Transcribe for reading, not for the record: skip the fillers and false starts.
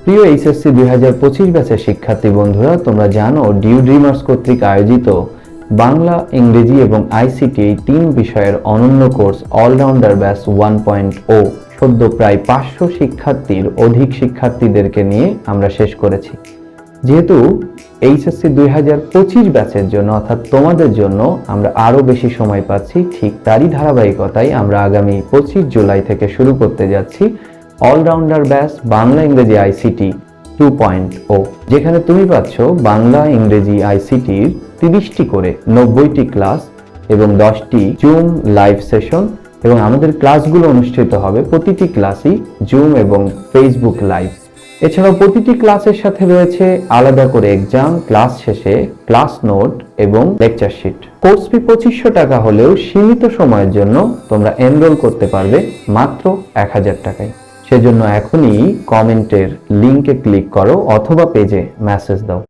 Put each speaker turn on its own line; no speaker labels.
প্রিয় এইচএসসি 2025 ব্যাচের শিক্ষার্থী বন্ধুরা, তোমরা জানো ডিউ ড্রিমার্স কর্তৃক আয়োজিত বাংলা, ইংরেজি এবং আইসিটি এই 3 বিষয়ের অনন্য কোর্স অলরাউন্ডার ব্যাচ 1.0 সদ্য প্রায় 500 শিক্ষার্থীর অধিক শিক্ষার্থীদেরকে নিয়ে আমরা শেষ করেছি। যেহেতু এইচএসসি 2025 ব্যাচের জন্য অর্থাৎ তোমাদের জন্য আমরা আরো বেশি সময় পাচ্ছি, ঠিক তারই ধারাবাহিকতায় আমরা আগামী 25 জুলাই থেকে শুরু করতে যাচ্ছি অলরাউন্ডার ব্যাচ বাংলা, ইংরেজি, আইসিটি 2.0, যেখানে তুমি পাচ্ছ বাংলা, ইংরেজি, আইসিটির 30টি করে 90টি ক্লাস এবং 10টি জুম লাইভ সেশন, এবং আমাদের ক্লাসগুলো অনুষ্ঠিত হবে প্রতিটি ক্লাসই জুম এবং ফেসবুক লাইভ। এছাড়াও প্রতিটি ক্লাসের সাথে রয়েছে আলাদা করে এক্সাম, ক্লাস শেষে ক্লাস নোট এবং লেকচার শিট। কোর্স ফি 2500 টাকা হলেও সীমিত সময়ের জন্য তোমরা এনরোল করতে পারবে মাত্র 1000 টাকায়। সেজন্য এখনই কমেন্টের লিংকে ক্লিক করো অথবা পেজে মেসেজ দাও।